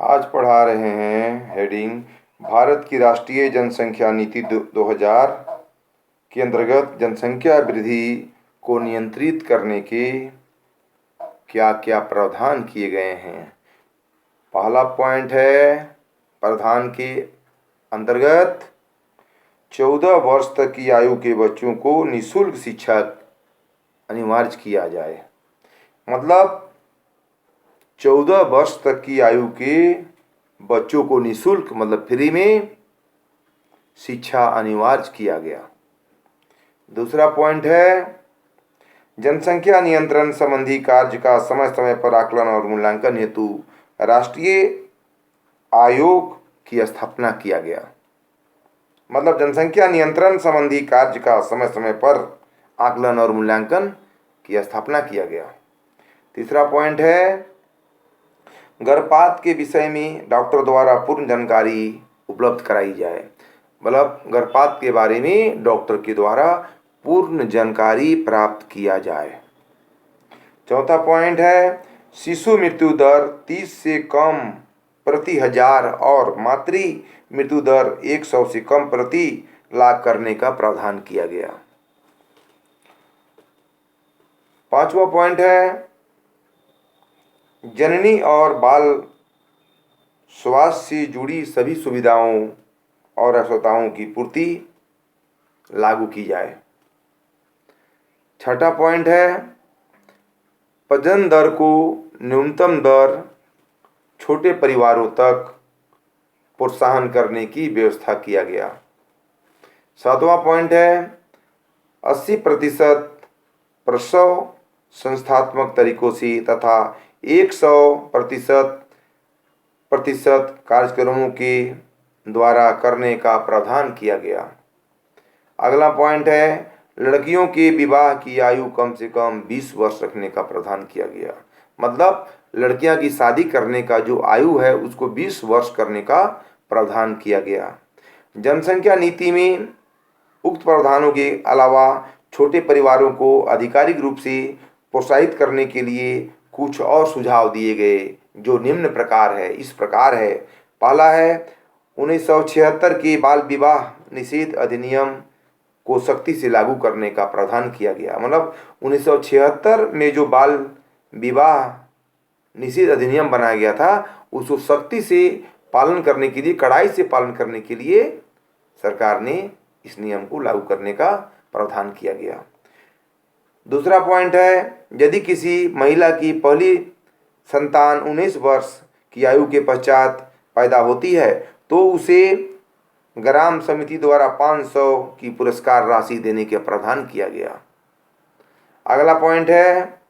आज पढ़ा रहे हैं हेडिंग भारत की राष्ट्रीय जनसंख्या नीति 2000 के अंतर्गत जनसंख्या वृद्धि को नियंत्रित करने के क्या क्या प्रावधान किए गए हैं। पहला पॉइंट है, प्रावधान के अंतर्गत 14 वर्ष तक की आयु के बच्चों को निःशुल्क शिक्षा अनिवार्य किया जाए। मतलब 14 वर्ष तक की आयु के बच्चों को निःशुल्क मतलब फ्री में शिक्षा अनिवार्य किया गया। दूसरा पॉइंट है, जनसंख्या नियंत्रण संबंधी कार्य का समय समय पर आकलन और मूल्यांकन हेतु राष्ट्रीय आयोग की स्थापना किया गया। मतलब जनसंख्या नियंत्रण संबंधी कार्य का समय समय पर आकलन और मूल्यांकन की स्थापना किया गया। तीसरा पॉइंट है, गर्भपात के विषय में डॉक्टर द्वारा पूर्ण जानकारी उपलब्ध कराई जाए। मतलब गर्भपात के बारे में डॉक्टर के द्वारा पूर्ण जानकारी प्राप्त किया जाए। चौथा पॉइंट है, शिशु मृत्यु दर 30 से कम प्रति हजार और मातृ मृत्यु दर 100 से कम प्रति लाख करने का प्रावधान किया गया। पांचवा पॉइंट है, जननी और बाल स्वास्थ्य से जुड़ी सभी सुविधाओं और आवश्यकताओं की पूर्ति लागू की जाए। छठा पॉइंट है, प्रजनन दर को न्यूनतम दर छोटे परिवारों तक प्रोत्साहन करने की व्यवस्था किया गया। सातवां पॉइंट है, 80% प्रसव संस्थात्मक तरीकों से तथा 100% कार्यक्रमों के द्वारा करने का प्रावधान किया गया। अगला पॉइंट है, लड़कियों के विवाह की आयु कम से कम 20 वर्ष रखने का प्रावधान किया गया। मतलब लड़कियां की शादी करने का जो आयु है उसको 20 वर्ष करने का प्रावधान किया गया। जनसंख्या नीति में उक्त प्रावधानों के अलावा छोटे परिवारों को आधिकारिक रूप से प्रोत्साहित करने के लिए कुछ और सुझाव दिए गए जो निम्न प्रकार है। इस प्रकार है, पहला है, 1976 के बाल विवाह निषेध अधिनियम को सख्ती से लागू करने का प्रावधान किया गया। मतलब 1976 में जो बाल विवाह निषेध अधिनियम बनाया गया था उसको सख्ती से पालन करने के लिए, कड़ाई से पालन करने के लिए सरकार ने इस नियम को लागू करने का प्रावधान किया गया। दूसरा पॉइंट है, यदि किसी महिला की पहली संतान 19 वर्ष की आयु के पश्चात पैदा होती है तो उसे ग्राम समिति द्वारा 500 की पुरस्कार राशि देने का प्रावधान किया गया। अगला पॉइंट है,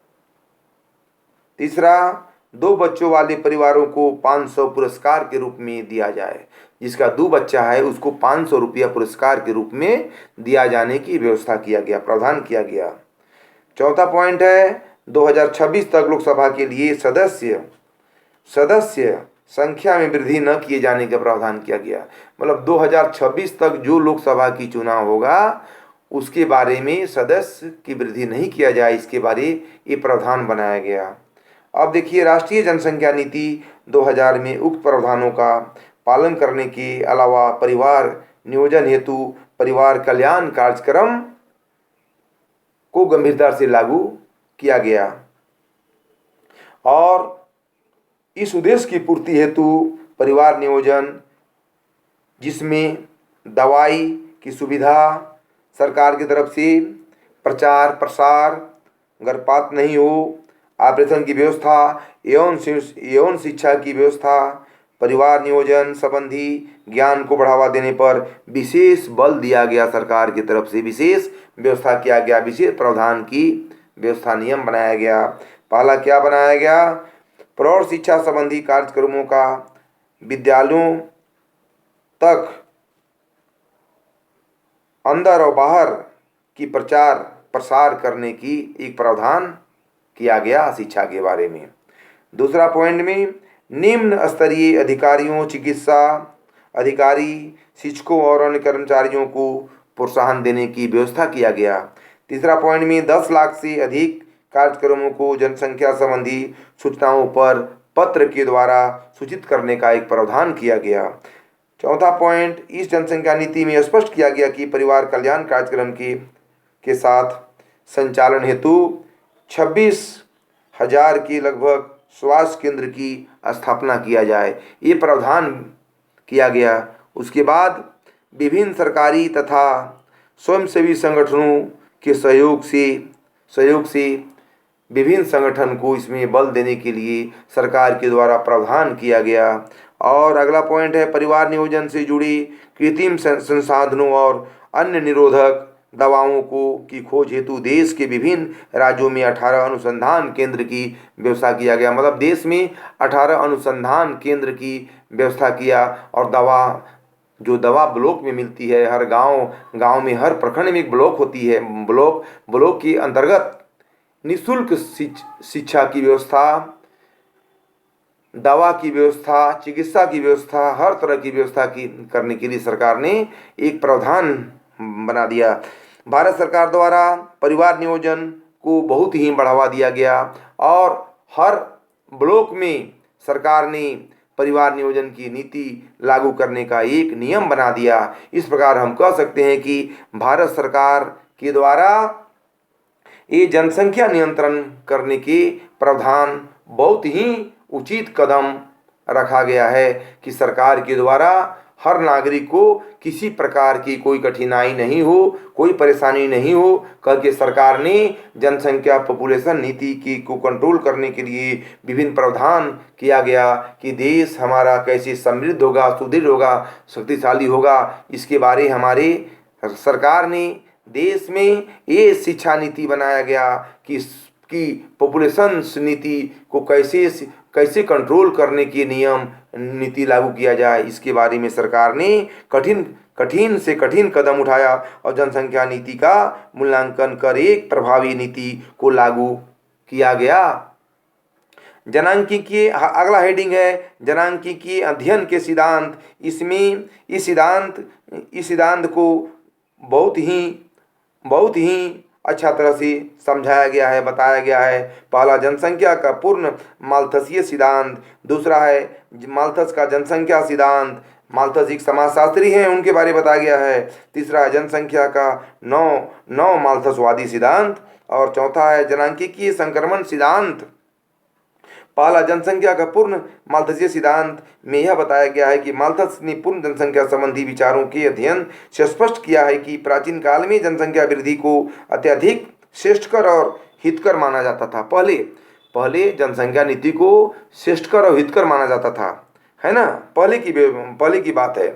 तीसरा, 2 बच्चों वाले परिवारों को 500 पुरस्कार के रूप में दिया जाए। जिसका 2 बच्चा है उसको 500 रुपया पुरस्कार के रूप में दिया जाने की व्यवस्था किया गया, प्रावधान किया गया। चौथा पॉइंट है, 2026 तक लोकसभा के लिए सदस्य संख्या में वृद्धि न किए जाने का प्रावधान किया गया। मतलब 2026 तक जो लोकसभा की चुनाव होगा उसके बारे में सदस्य की वृद्धि नहीं किया जाए, इसके बारे ये प्रावधान बनाया गया। अब देखिए, राष्ट्रीय जनसंख्या नीति 2000 में उक्त प्रावधानों का पालन करने के अलावा परिवार नियोजन हेतु परिवार कल्याण कार्यक्रम को गंभीरता से लागू किया गया और इस उद्देश्य की पूर्ति हेतु परिवार नियोजन, जिसमें दवाई की सुविधा, सरकार की तरफ से प्रचार प्रसार, गर्भपात नहीं हो, ऑपरेशन की व्यवस्था यौन शिक्षा की व्यवस्था, परिवार नियोजन संबंधी ज्ञान को बढ़ावा देने पर विशेष बल दिया गया। सरकार की तरफ से विशेष व्यवस्था किया गया, विशेष प्रावधान की व्यवस्था नियम बनाया गया। पहला क्या बनाया गया, प्रौढ़ शिक्षा संबंधी कार्यक्रमों का विद्यालयों तक अंदर और बाहर की प्रचार प्रसार करने की एक प्रावधान किया गया शिक्षा के बारे में। दूसरा पॉइंट में, निम्न स्तरीय अधिकारियों, चिकित्सा अधिकारी, शिक्षकों और अन्य कर्मचारियों को प्रोत्साहन देने की व्यवस्था किया गया। तीसरा पॉइंट में, 10 लाख से अधिक कार्यक्रमों को जनसंख्या संबंधी सूचनाओं पर पत्र के द्वारा सूचित करने का एक प्रावधान किया गया। चौथा पॉइंट, इस जनसंख्या नीति में स्पष्ट किया गया कि परिवार कल्याण कार्यक्रम के साथ संचालन हेतु 26,000 के लगभग स्वास्थ्य केंद्र की स्थापना किया जाए, ये प्रावधान किया गया। उसके बाद विभिन्न सरकारी तथा स्वयंसेवी संगठनों के सहयोग से विभिन्न संगठन को इसमें बल देने के लिए सरकार के द्वारा प्रावधान किया गया। और अगला पॉइंट है, परिवार नियोजन से जुड़ी कृत्रिम संसाधनों और अन्य निरोधक दवाओं की खोज हेतु देश के विभिन्न राज्यों में 18 अनुसंधान केंद्र की व्यवस्था किया गया। मतलब देश में 18 अनुसंधान केंद्र की व्यवस्था किया। और दवा ब्लॉक में मिलती है, हर गांव में, हर प्रखंड में एक ब्लॉक होती है। ब्लॉक के अंतर्गत निःशुल्क शिक्षा की व्यवस्था, दवा की व्यवस्था, चिकित्सा की व्यवस्था, हर तरह की व्यवस्था करने के लिए सरकार ने एक प्रावधान बना दिया। भारत सरकार द्वारा परिवार नियोजन को बहुत ही बढ़ावा दिया गया और हर ब्लॉक में सरकार ने परिवार नियोजन की नीति लागू करने का एक नियम बना दिया। इस प्रकार हम कह सकते हैं कि भारत सरकार के द्वारा ये जनसंख्या नियंत्रण करने के प्रावधान बहुत ही उचित कदम रखा गया है कि सरकार के द्वारा हर नागरिक को किसी प्रकार की कोई कठिनाई नहीं हो, कोई परेशानी नहीं हो करके सरकार ने जनसंख्या पॉपुलेशन नीति को कंट्रोल करने के लिए विभिन्न प्रावधान किया गया कि देश हमारा कैसे समृद्ध होगा, सुदृढ़ होगा, शक्तिशाली होगा। इसके बारे हमारे सरकार ने देश में ये शिक्षा नीति बनाया गया कि पॉपुलेशन नीति को कैसे कंट्रोल करने के नियम नीति लागू किया जाए। इसके बारे में सरकार ने कठिन से कठिन कदम उठाया और जनसंख्या नीति का मूल्यांकन कर एक प्रभावी नीति को लागू किया गया। जनांकीय अगला हेडिंग है जनांकीय अध्ययन के सिद्धांत। इसमें इस सिद्धांत को बहुत ही अच्छा तरह से समझाया गया है, बताया गया है। पहला, जनसंख्या का पूर्ण माल्थसीय सिद्धांत। दूसरा है माल्थस का जनसंख्या सिद्धांत। माल्थस एक समाजशास्त्री हैं, उनके बारे में बताया गया है। तीसरा है जनसंख्या का नौ माल्थसवादी सिद्धांत। और चौथा है जनांकीय संक्रमण सिद्धांत। पहला, जनसंख्या का पूर्ण माल्थसीय सिद्धांत में यह बताया गया है कि माल्थस ने पूर्ण जनसंख्या संबंधी विचारों के अध्ययन से स्पष्ट किया है कि प्राचीन काल में जनसंख्या वृद्धि को अत्यधिक श्रेष्ठकर और हितकर माना जाता था। पहले जनसंख्या नीति को श्रेष्ठकर और हितकर माना जाता था, है ना, पहले की बात है।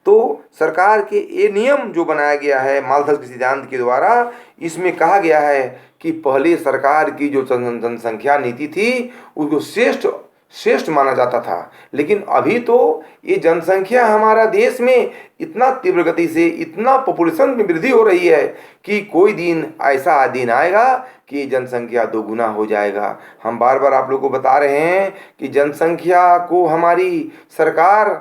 तो सरकार के ये नियम जो बनाया गया है माल्थस के सिद्धांत के द्वारा, इसमें कहा गया है कि पहले सरकार की जो जनसंख्या नीति थी उसको श्रेष्ठ माना जाता था। लेकिन अभी तो ये जनसंख्या हमारा देश में इतना तीव्र गति से, इतना पॉपुलेशन में वृद्धि हो रही है कि कोई दिन ऐसा दिन आएगा कि जनसंख्या दोगुना हो जाएगा। हम बार बार आप लोग को बता रहे हैं कि जनसंख्या को हमारी सरकार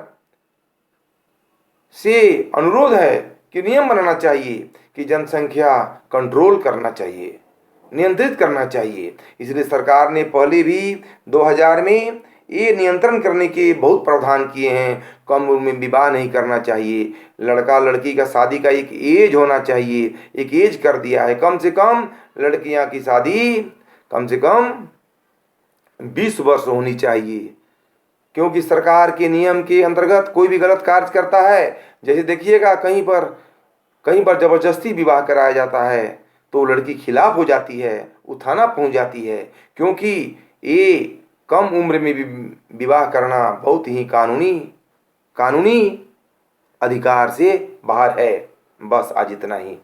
से अनुरोध है कि नियम बनाना चाहिए कि जनसंख्या कंट्रोल करना चाहिए, नियंत्रित करना चाहिए। इसलिए सरकार ने पहले भी 2000 में ये नियंत्रण करने के बहुत प्रावधान किए हैं। कम उम्र में विवाह नहीं करना चाहिए, लड़का लड़की का शादी का एक एज होना चाहिए, एक एज कर दिया है। कम से कम लड़कियां की शादी कम से कम 20 वर्ष होनी चाहिए, क्योंकि सरकार के नियम के अंतर्गत कोई भी गलत कार्य करता है, जैसे देखिएगा कहीं पर जबरदस्ती विवाह कराया जाता है तो लड़की खिलाफ हो जाती है, वो थाना पहुंच जाती है, क्योंकि ये कम उम्र में विवाह करना बहुत ही कानूनी अधिकार से बाहर है। बस आज इतना ही।